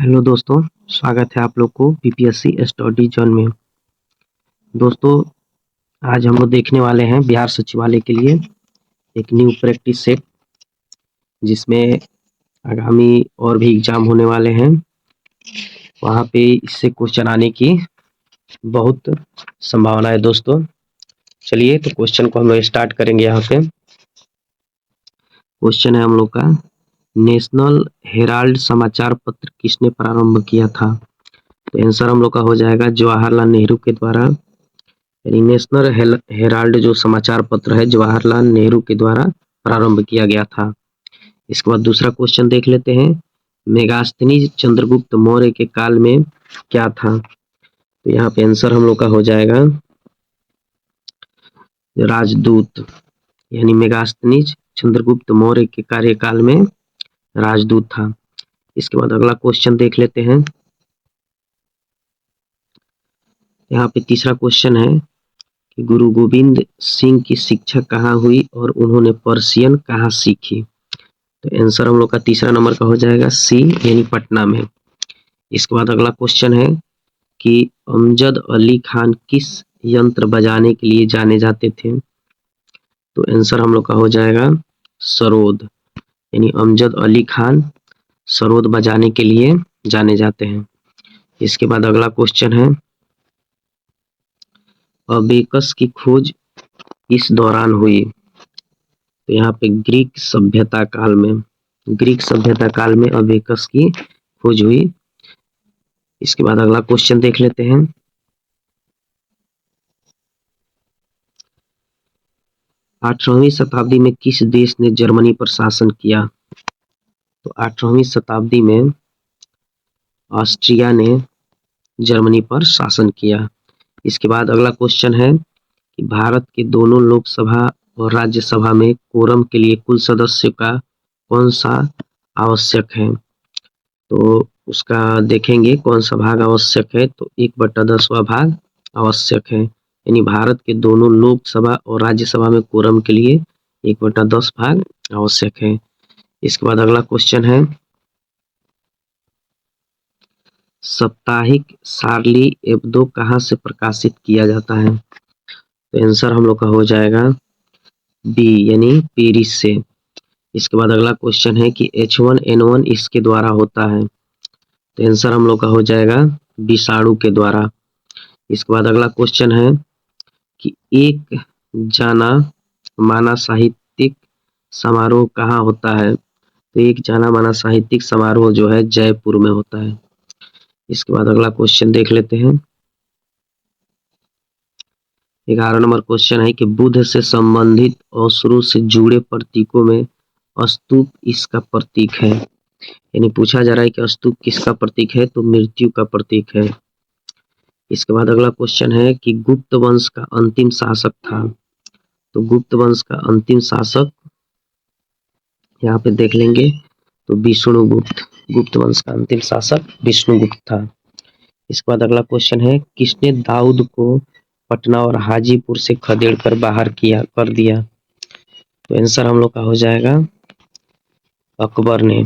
Hello दोस्तों, स्वागत है आप लोग को बीपीएससी स्टडी जोन में। दोस्तों, आज हम लोग देखने वाले हैं बिहार सचिवालय के लिए एक न्यू प्रैक्टिस सेट, जिसमें आगामी और भी एग्जाम होने वाले हैं। वहाँ पे इससे क्वेश्चन आने की बहुत संभावना है दोस्तों। चलिए तो क्वेश्चन को हम लोग स्टार्ट करेंगे। यहाँ पे क्वेश्चन है हम लोग का, नेशनल हेराल्ड समाचार पत्र किसने प्रारंभ किया था? तो आंसर हम लोग का हो जाएगा जवाहरलाल नेहरू के द्वारा। यानी नेशनल हेराल्ड जो समाचार पत्र है जवाहरलाल नेहरू के द्वारा प्रारंभ किया गया था। इसके बाद दूसरा क्वेश्चन देख लेते हैं, मेगास्थनीज चंद्रगुप्त मौर्य के काल में क्या था? तो यहाँ पे आंसर हम लोग का हो जाएगा राजदूत। यानी मेगास्थनीज चंद्रगुप्त मौर्य के कार्यकाल में राजदूत था। इसके बाद अगला क्वेश्चन देख लेते हैं। यहाँ पे तीसरा क्वेश्चन है कि गुरु गोविंद सिंह की शिक्षा कहाँ हुई और उन्होंने पर्शियन कहाँ सीखी? तो आंसर हम लोग का तीसरा नंबर का हो जाएगा सी, यानी पटना में। इसके बाद अगला क्वेश्चन है कि अमजद अली खान किस यंत्र बजाने के लिए जाने जाते थे? तो आंसर हम लोग का हो जाएगा सरोद। यानी अमजद अली खान सरोद बजाने के लिए जाने जाते हैं। इसके बाद अगला क्वेश्चन है, अबेकस की खोज इस दौरान हुई? तो यहाँ पे ग्रीक सभ्यता काल में अबेकस की खोज हुई। इसके बाद अगला क्वेश्चन देख लेते हैं, 18वीं शताब्दी में किस देश ने जर्मनी पर शासन किया? तो 18वीं शताब्दी में ऑस्ट्रिया ने जर्मनी पर शासन किया। इसके बाद अगला क्वेश्चन है कि भारत के दोनों लोकसभा और राज्यसभा में कोरम के लिए कुल सदस्य का कौन सा आवश्यक है? तो उसका देखेंगे कौन सा भाग आवश्यक है। तो 1/10वां भाग आवश्यक है। यानी भारत के दोनों लोकसभा और राज्यसभा में कोरम के लिए 1/10 भाग आवश्यक है। इसके बाद अगला क्वेश्चन है, साप्ताहिक शार्ली एब्दो कहाँ से प्रकाशित किया जाता है? तो आंसर हम लोग का हो जाएगा बी, यानी पेरिस से। इसके बाद अगला क्वेश्चन है कि H1N1 इसके द्वारा होता है? तो आंसर हम लोग का हो जाएगा विषाणु के द्वारा। इसके बाद अगला क्वेश्चन है कि एक जाना माना साहित्यिक समारोह कहाँ होता है? तो एक जाना माना साहित्यिक समारोह जो है जयपुर में होता है। इसके बाद अगला क्वेश्चन देख लेते हैं, 11 नंबर क्वेश्चन है कि बुध से संबंधित असुरों से जुड़े प्रतीकों में स्तूप इसका प्रतीक है। यानी पूछा जा रहा है कि स्तूप किसका प्रतीक है? तो मृत्यु का प्रतीक है। इसके बाद अगला क्वेश्चन है कि गुप्त वंश का अंतिम शासक था? तो गुप्त वंश का अंतिम शासक यहाँ पे देख लेंगे तो विष्णुगुप्त। गुप्त वंश का अंतिम शासक विष्णुगुप्त था। इसके बाद अगला क्वेश्चन है, किसने दाऊद को पटना और हाजीपुर से खदेड़ कर बाहर कर दिया? तो आंसर हम लोग का हो जाएगा अकबर ने।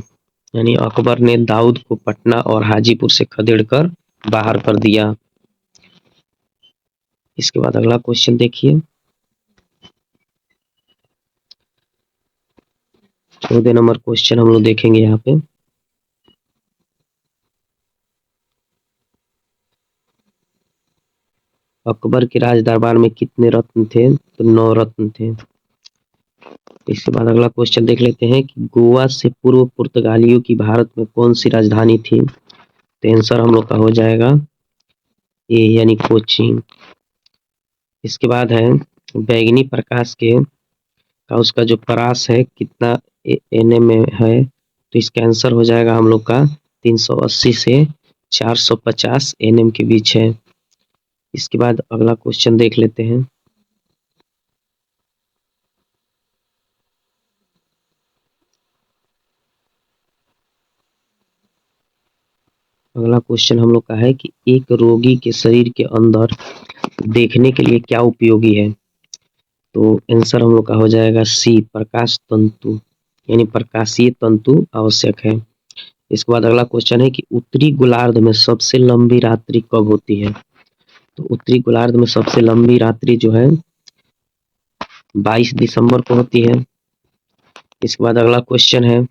यानी अकबर ने दाऊद को पटना और हाजीपुर से खदेड़ कर बाहर कर दिया। इसके बाद अगला क्वेश्चन देखिए, 14 नंबर क्वेश्चन हम लोग देखेंगे यहाँ पे, अकबर के राज दरबार में कितने रत्न थे? तो 9 रत्न थे। इसके बाद अगला क्वेश्चन देख लेते हैं कि गोवा से पूर्व पुर्तगालियों की भारत में कौन सी राजधानी थी? तो आंसर हम लोग का हो जाएगा ए, यानी कोचीन। इसके बाद है बैगनी प्रकाश का उसका जो परास है कितना एनएम में है? तो इसका आंसर हो जाएगा हम लोग का 380 से 450 एनएम के बीच है। इसके बाद अगला क्वेश्चन देख लेते हैं, अगला क्वेश्चन हम लोग का है कि एक रोगी के शरीर के अंदर देखने के लिए क्या उपयोगी है? तो आंसर हम लोग का हो जाएगा सी, प्रकाश तंतु। यानी प्रकाशीय तंतु आवश्यक है। इसके बाद अगला क्वेश्चन है कि उत्तरी गोलार्ध में सबसे लंबी रात्रि कब होती है? तो उत्तरी गोलार्ध में सबसे लंबी रात्रि जो है 22 दिसंबर को होती है। इसके बाद अगला क्वेश्चन है,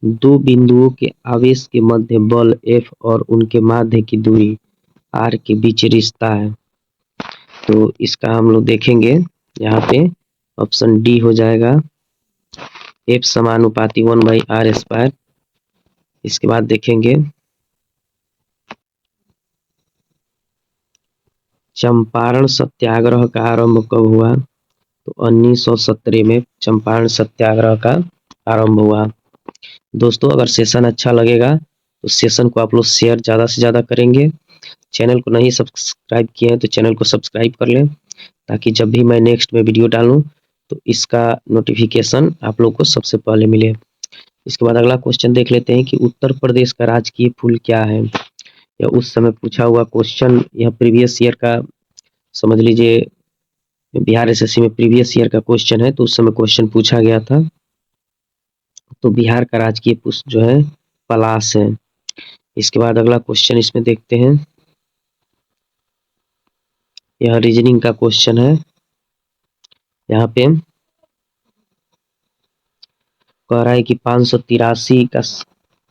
दो बिंदुओं के आवेश के मध्य बल F और उनके माध्य की दूरी R के बीच रिश्ता है। तो इसका हम लोग देखेंगे यहाँ पे ऑप्शन डी हो जाएगा, F समानुपाती 1/r²। इसके बाद देखेंगे चंपारण सत्याग्रह का आरंभ कब हुआ? तो 1917 में चंपारण सत्याग्रह का आरंभ हुआ। दोस्तों अगर सेशन अच्छा लगेगा तो सेशन को आप लोग शेयर ज़्यादा से ज़्यादा करेंगे। चैनल को नहीं सब्सक्राइब किए हैं तो चैनल को सब्सक्राइब कर लें, ताकि जब भी मैं नेक्स्ट में वीडियो डालूं तो इसका नोटिफिकेशन आप लोग को सबसे पहले मिले। इसके बाद अगला क्वेश्चन देख लेते हैं कि उत्तर प्रदेश का राजकीय फूल क्या है? यह उस समय पूछा हुआ क्वेश्चन, यह प्रीवियस ईयर का समझ लीजिए, बिहार एसएससी में प्रीवियस ईयर का क्वेश्चन है, तो उस समय क्वेश्चन पूछा गया था। तो बिहार का राजकीय पुष्प जो है पलाश है। इसके बाद अगला क्वेश्चन इसमें देखते हैं, यह रीजनिंग का क्वेश्चन है। यहाँ पे कह रहा है कि 583 का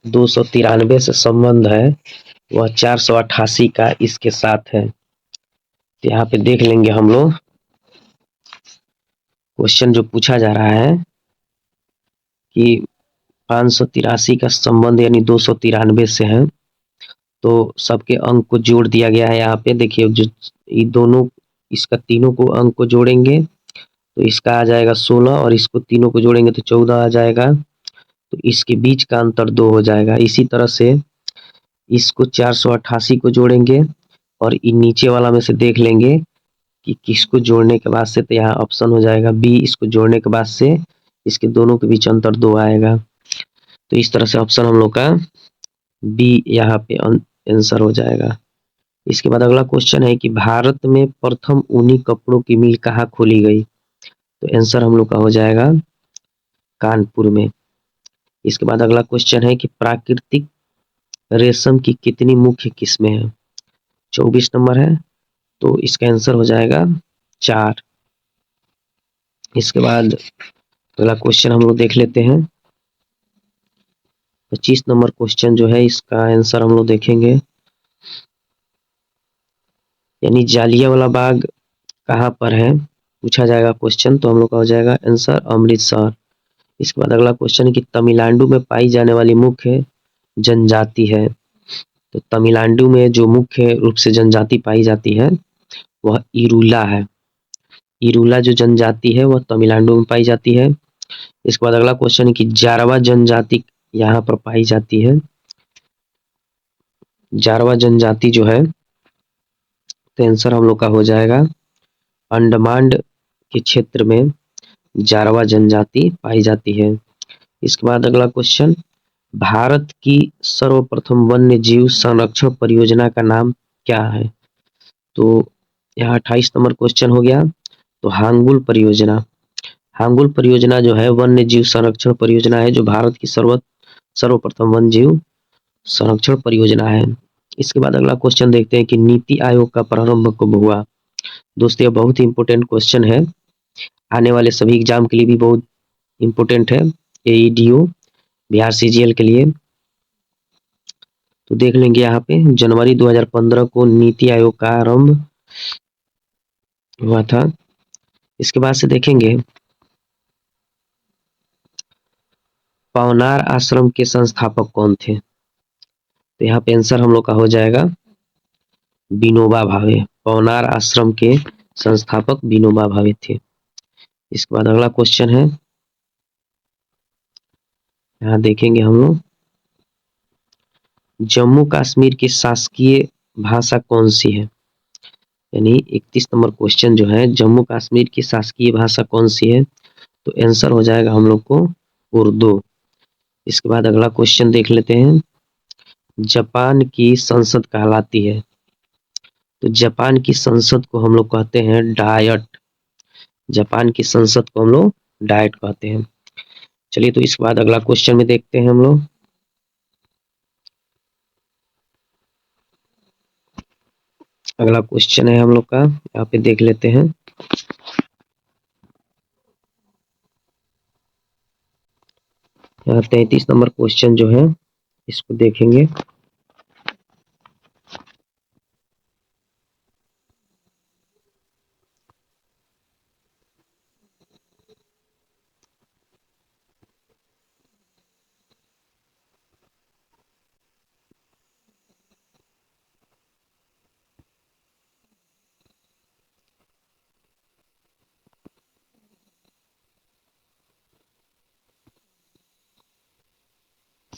293 से संबंध है, वह 488 का इसके साथ है। तो यहाँ पे देख लेंगे हम लोग क्वेश्चन जो पूछा जा रहा है कि 583 का संबंध यानी 293 से है, तो सबके अंक को जोड़ दिया गया है। यहाँ पे देखिए जो ये दोनों, इसका तीनों को अंक को जोड़ेंगे तो इसका आ जाएगा 16, और इसको तीनों को जोड़ेंगे तो 14 आ जाएगा। तो इसके बीच का अंतर 2 हो जाएगा। इसी तरह से इसको 488 को जोड़ेंगे और इन नीचे वाला में से देख लेंगे कि किसको जोड़ने के बाद से, तो यहाँ ऑप्शन हो जाएगा बी, इसको जोड़ने के बाद से इसके दोनों के बीच अंतर 2 आएगा। तो इस तरह से ऑप्शन हम लोग का बी यहाँ पे आंसर हो जाएगा। इसके बाद अगला क्वेश्चन है कि भारत में प्रथम ऊनी कपड़ों की मिल कहाँ खोली गई? तो आंसर हम लोग का हो जाएगा कानपुर में। इसके बाद अगला क्वेश्चन है कि प्राकृतिक रेशम की कितनी मुख्य किस्में हैं? 24 नंबर है, तो इसका आंसर हो जाएगा 4। इसके बाद अगला क्वेश्चन हम लोग देख लेते हैं, 25 नंबर क्वेश्चन जो है इसका आंसर हम लोग देखेंगे, यानी जालियांवाला बाग कहाँ पर है पूछा जाएगा क्वेश्चन, तो हम लोग का हो जाएगा आंसर अमृतसर। इसके बाद अगला क्वेश्चन है कि तमिलनाडु में पाई जाने वाली मुख्य जनजाति है। तो तमिलनाडु में जो मुख्य रूप से जनजाति पाई जाती है वह इरूला है। इरूला जो जनजाति है वह तमिलनाडु में पाई जाती है। इसके बाद अगला क्वेश्चन है कि जारवा जनजाति यहाँ पर पाई जाती है। जारवा जनजाति जो है, तो आंसर हम लोग का हो जाएगा अंडमान के क्षेत्र में जारवा जनजाति पाई जाती है। इसके बाद अगला क्वेश्चन, भारत की सर्वप्रथम वन्य जीव संरक्षण परियोजना का नाम क्या है? तो यहाँ 28 नंबर क्वेश्चन हो गया। तो हांगुल परियोजना, हांगुल परियोजना जो है वन्य जीव संरक्षण परियोजना है, जो भारत की सर्वप्रथम वन्य जीव संरक्षण परियोजना है। इसके बाद अगला क्वेश्चन देखते हैं कि नीति आयोग का प्रारंभ कब हुआ? दोस्तों यह बहुत ही इंपॉर्टेंट क्वेश्चन है, आने वाले सभी एग्जाम के लिए भी बहुत इंपॉर्टेंट है, एईडीओ बिहार सीजीएल के लिए। तो देख लेंगे यहाँ पे जनवरी 2015 को नीति आयोग का आरंभ हुआ था। इसके बाद से देखेंगे पवनार आश्रम के संस्थापक कौन थे? तो यहाँ पे आंसर हम लोग का हो जाएगा विनोबा भावे। पवनार आश्रम के संस्थापक विनोबा भावे थे। इसके बाद अगला क्वेश्चन है, यहाँ देखेंगे हम लोग जम्मू कश्मीर की शासकीय भाषा कौन सी है? यानी 31 नंबर क्वेश्चन जो है, जम्मू कश्मीर की शासकीय भाषा कौन सी है? तो आंसर हो जाएगा हम लोग को उर्दू। इसके बाद अगला क्वेश्चन देख लेते हैं, जापान की संसद कहलाती है? तो जापान की संसद को हम लोग कहते हैं डायट। जापान की संसद को हम लोग डायट कहते हैं। चलिए तो इसके बाद अगला क्वेश्चन में देखते हैं हम लोग। अगला क्वेश्चन है हम लोग का, यहाँ पे देख लेते हैं। यहाँ 33 नंबर क्वेश्चन जो है इसको देखेंगे।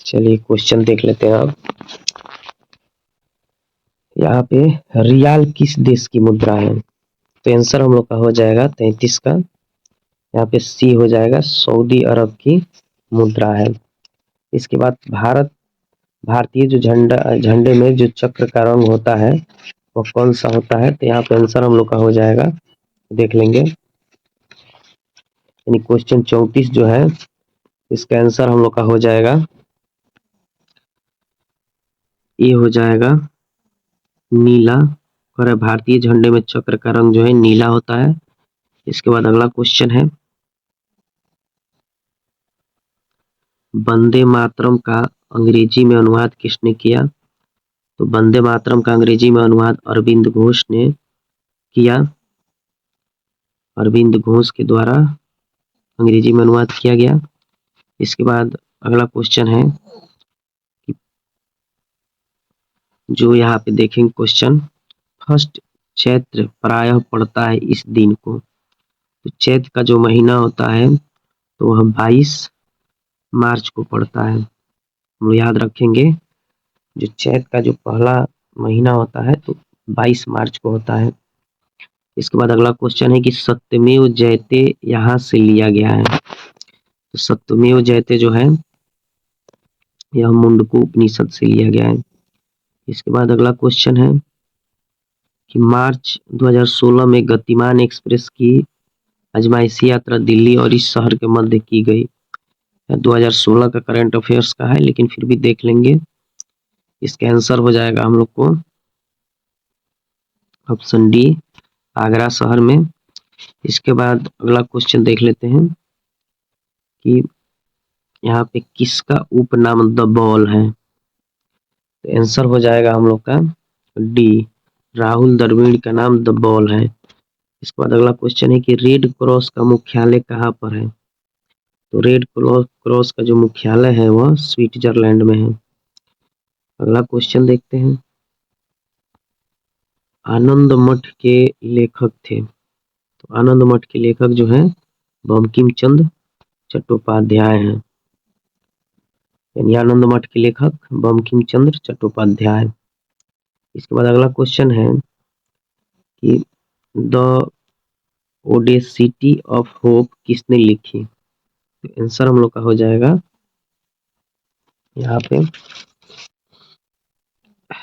चलिए क्वेश्चन देख लेते हैं आप। यहाँ पे रियाल किस देश की मुद्रा है? तो आंसर हम लोग का हो जाएगा 33 का, यहाँ पे सी हो जाएगा, सऊदी अरब की मुद्रा है। इसके बाद भारतीय जो झंडे में जो चक्र का रंग होता है वो कौन सा होता है? तो यहाँ पे आंसर हम लोग का हो जाएगा, देख लेंगे। यानी क्वेश्चन 34 जो है इसका आंसर हम लोग का हो जाएगा, ये हो जाएगा नीला। और भारतीय झंडे में चक्र का रंग जो है नीला होता है। इसके बाद अगला क्वेश्चन है, वंदे मातरम का अंग्रेजी में अनुवाद किसने किया? तो वंदे मातरम का अंग्रेजी में अनुवाद अरविंद घोष ने किया। अरविंद घोष के द्वारा अंग्रेजी में अनुवाद किया गया। इसके बाद अगला क्वेश्चन है कि जो यहाँ पे देखेंगे क्वेश्चन, फर्स्ट चैत्र प्रायः पड़ता है इस दिन को। तो चैत्र का जो महीना होता है तो वह 22 मार्च को पड़ता है। हम लोग याद रखेंगे, जो चैत्र का जो पहला महीना होता है तो 22 मार्च को होता है। इसके बाद अगला क्वेश्चन है कि सत्यमेव जयते यहाँ से लिया गया है। तो सत्यमेव जयते जो है यह मुंडको उपनिषद से लिया गया है। इसके बाद अगला क्वेश्चन है कि मार्च 2016 में गतिमान एक्सप्रेस की आजमाइशी यात्रा दिल्ली और इस शहर के मध्य की गई। 2016 का करंट अफेयर्स का है लेकिन फिर भी देख लेंगे। इसका आंसर हो जाएगा हम लोग को ऑप्शन डी, आगरा शहर में। इसके बाद अगला क्वेश्चन देख लेते हैं कि यहाँ पे किसका उपनाम द बॉल है? तो आंसर हो जाएगा हम लोग का डी, राहुल द्रविड़ का नाम द बॉल है। इसके बाद अगला क्वेश्चन है कि रेड क्रॉस का मुख्यालय कहाँ पर है? तो रेड क्रॉस का जो मुख्यालय है वह स्विट्जरलैंड में है। अगला क्वेश्चन देखते हैं, आनंद मठ के लेखक थे। तो आनंद मठ के लेखक जो है बंकिम चंद्र चट्टोपाध्याय हैं। यानी आनंद मठ के लेखक बंकिम चंद्र चट्टोपाध्याय। इसके बाद अगला क्वेश्चन है कि द ओडेसिटी ऑफ होप किसने लिखी? तो आंसर हम लोग का हो जाएगा यहाँ पे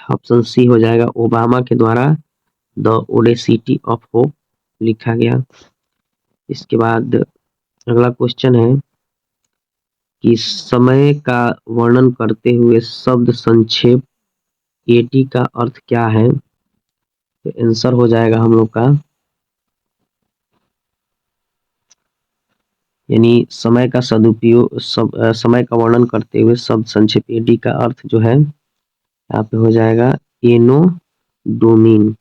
ऑप्शन सी हो जाएगा, ओबामा के द्वारा द ओडेसिटी ऑफ होप लिखा गया। इसके बाद अगला क्वेश्चन है कि समय का वर्णन करते हुए शब्द संक्षेप एटी का अर्थ क्या है? तो आंसर हो जाएगा हम लोग का, यानी समय का सदुपयोग, समय का वर्णन करते हुए शब्द संक्षेप एडी का अर्थ जो है यहाँ पे हो जाएगा एनो डोमिन।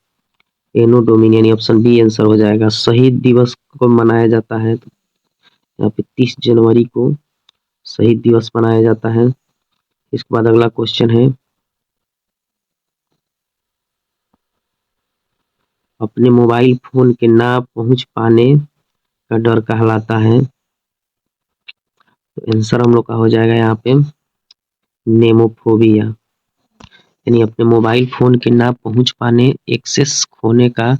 एनो डोमिन यानी ऑप्शन बी आंसर हो जाएगा। शहीद दिवस को मनाया जाता है तो यहाँ पे 30 जनवरी को शहीद दिवस मनाया जाता है। इसके बाद अगला क्वेश्चन है, अपने मोबाइल फोन के ना पहुंच पाने का डर कहलाता है। तो आंसर हम लोग का हो जाएगा यहाँ पे नेमोफोबिया। यानी अपने मोबाइल फोन के ना पहुंच पाने, एक्सेस खोने का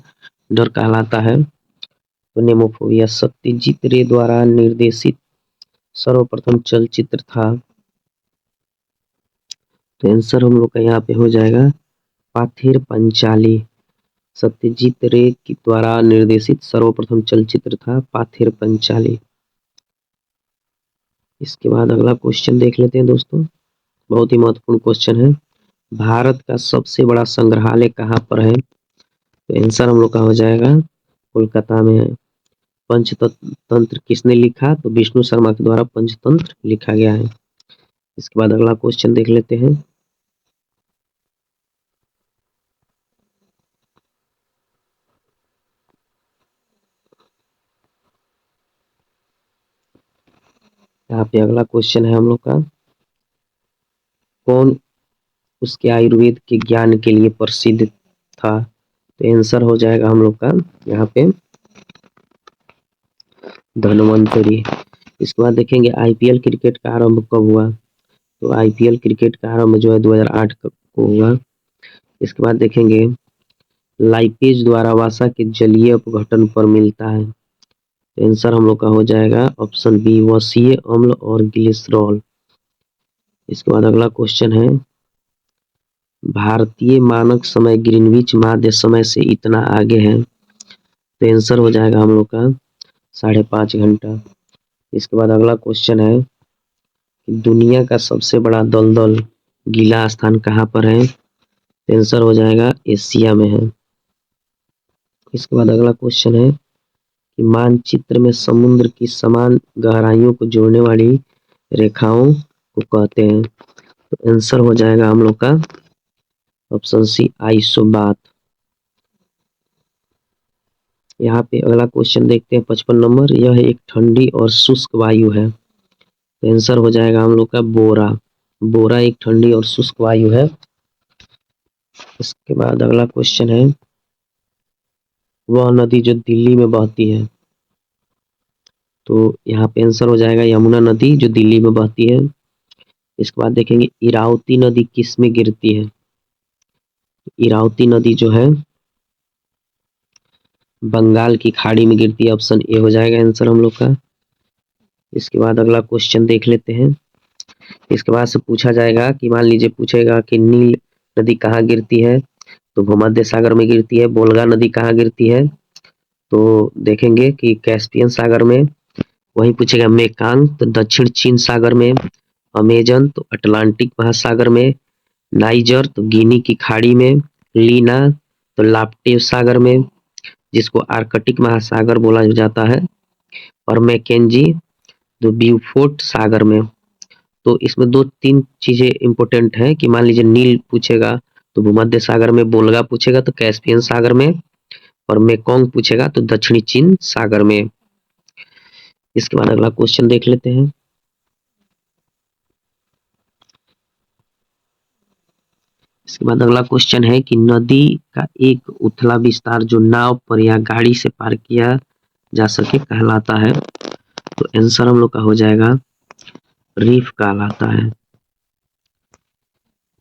डर कहलाता है तो नेमोफोबिया। सत्यजीत रे द्वारा निर्देशित सर्वप्रथम चलचित्र था। तो आंसर हम लोग का यहाँ पे हो जाएगा पाथेर पंचाली। सत्यजीत रे के द्वारा निर्देशित सर्वप्रथम चलचित्र था पाथेर पंचाली। इसके बाद अगला क्वेश्चन देख लेते हैं दोस्तों, बहुत ही महत्वपूर्ण क्वेश्चन है। भारत का सबसे बड़ा संग्रहालय कहाँ पर है? तो आंसर हम लोग का हो जाएगा कोलकाता में है। पंचतंत्र किसने लिखा? तो विष्णु शर्मा के द्वारा पंचतंत्र लिखा गया है। इसके बाद अगला क्वेश्चन देख लेते हैं। यहाँ पे अगला क्वेश्चन है हम लोग का, कौन उसके आयुर्वेद के ज्ञान के लिए प्रसिद्ध था? तो आंसर हो जाएगा हम लोग का यहाँ पे धन्वंतरी। इसके बाद देखेंगे आईपीएल क्रिकेट का आरंभ कब हुआ? तो आईपीएल क्रिकेट का आरंभ जो है 2008 को हुआ। इसके बाद देखेंगे लाइपेज द्वारा वसा के जलीय अपघटन पर मिलता है। तो आंसर हम लोग का हो जाएगा ऑप्शन बी वसीय अम्ल और ग्लिसरॉल। इसके बाद अगला क्वेश्चन है, भारतीय मानक समय ग्रीनविच माध्य समय से इतना आगे है। तो आंसर हो जाएगा हम लोग का 5.5 घंटा। इसके बाद अगला क्वेश्चन है कि दुनिया का सबसे बड़ा दलदल गीला स्थान कहाँ पर है? तो आंसर हो जाएगा एशिया में है। इसके बाद अगला क्वेश्चन है कि मानचित्र में समुद्र की समान गहराइयों को जोड़ने वाली रेखाओं को कहते हैं। तो आंसर हो जाएगा हम लोग का ऑप्शन सी आइसोबाथ। यहाँ पे अगला क्वेश्चन देखते हैं 55 नंबर, यह एक ठंडी और शुष्क वायु है। तो आंसर हो जाएगा हम लोग का बोरा। बोरा एक ठंडी और शुष्क वायु है। इसके बाद अगला क्वेश्चन है, वह नदी जो दिल्ली में बहती है। तो यहाँ पे आंसर हो जाएगा यमुना नदी जो दिल्ली में बहती है। इसके बाद देखेंगे इरावती नदी किस में गिरती है? इरावती नदी जो है बंगाल की खाड़ी में गिरती है। ऑप्शन ए हो जाएगा आंसर हम लोग का। इसके बाद अगला क्वेश्चन देख लेते हैं। इसके बाद से पूछा जाएगा कि मान लीजिए पूछेगा कि नील नदी कहाँ गिरती है? तो भूमध्य सागर में गिरती है। बोलगा नदी कहाँ गिरती है? तो देखेंगे कि कैस्पियन सागर में। वही पूछेगा मेकांग तो दक्षिण चीन सागर में। अमेजन तो अटलांटिक महासागर में। नाइजर तो गिनी की खाड़ी में। लीना तो लाप्टेव सागर में जिसको आर्कटिक महासागर बोला जाता है। और मैकेंजी तो ब्यूफोर्ट सागर में। तो इसमें 2-3 चीजें इंपॉर्टेंट है कि मान लीजिए नील पूछेगा तो भूमध्य सागर में, बोलगा पूछेगा तो कैस्पियन सागर में, और मेकोंग पूछेगा तो दक्षिणी चीन सागर में। इसके बाद अगला क्वेश्चन देख लेते हैं। इसके बाद अगला क्वेश्चन है कि नदी का एक उथला विस्तार जो नाव पर या गाड़ी से पार किया जा सके कहलाता है। तो आंसर हम लोग का हो जाएगा रीफ कहलाता है।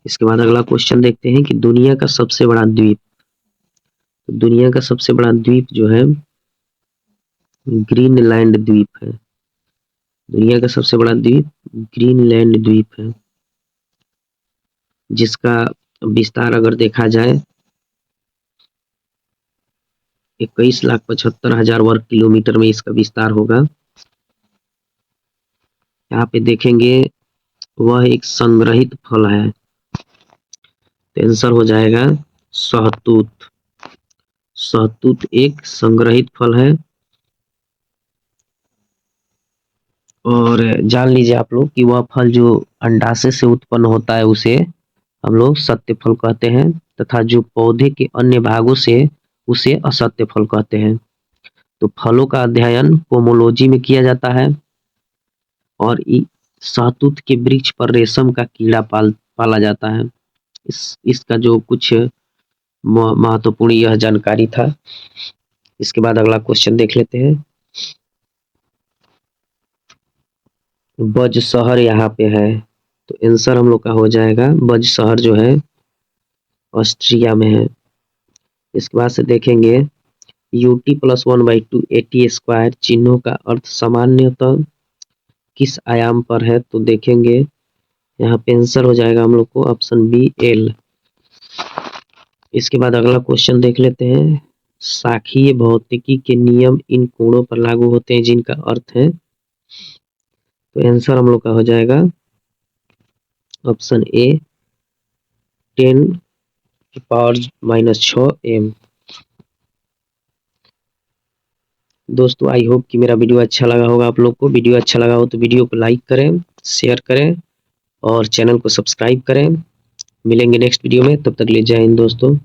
इसके बाद अगला क्वेश्चन देखते हैं कि दुनिया का सबसे बड़ा द्वीप। तो दुनिया का सबसे बड़ा द्वीप जो है ग्रीनलैंड द्वीप है। दुनिया का सबसे बड़ा द्वीप ग्रीनलैंड द्वीप है, जिसका विस्तार अगर देखा जाए 21,75,000 वर्ग किलोमीटर में इसका विस्तार होगा। यहाँ पे देखेंगे वह एक संग्रहित फल है। तो आंसर हो जाएगा शहतूत। शहतूत एक संग्रहित फल है। और जान लीजिए आप लोग कि वह फल जो अंडाशय से उत्पन्न होता है उसे हम लोग सत्य फल कहते हैं, तथा जो पौधे के अन्य भागों से उसे असत्य फल कहते हैं। तो फलों का अध्ययन पोमोलॉजी में किया जाता है। और शहतूत के वृक्ष पर रेशम का कीड़ा पाला जाता है। इसका जो कुछ महत्वपूर्ण यह जानकारी था। इसके बाद अगला क्वेश्चन देख लेते हैं। बज शहर यहाँ पे है। तो आंसर हम लोग का हो जाएगा बज शहर जो है ऑस्ट्रिया में है। इसके बाद से देखेंगे ut+1/2 at² चिन्हों का अर्थ सामान्यतः किस आयाम पर है? तो देखेंगे यहाँ पे आंसर हो जाएगा हम लोग को ऑप्शन बी एल। इसके बाद अगला क्वेश्चन देख लेते हैं। शाखीय भौतिकी के नियम इन कोणों पर लागू होते हैं जिनका अर्थ है तो आंसर हम लोग का हो जाएगा ऑप्शन ए 10⁻⁻⁶m। दोस्तों आई होप कि मेरा वीडियो अच्छा लगा होगा आप लोग को। वीडियो अच्छा लगा हो तो वीडियो को लाइक करें, शेयर करें और चैनल को सब्सक्राइब करें। मिलेंगे नेक्स्ट वीडियो में, तब तक ले जय हिंद दोस्तों।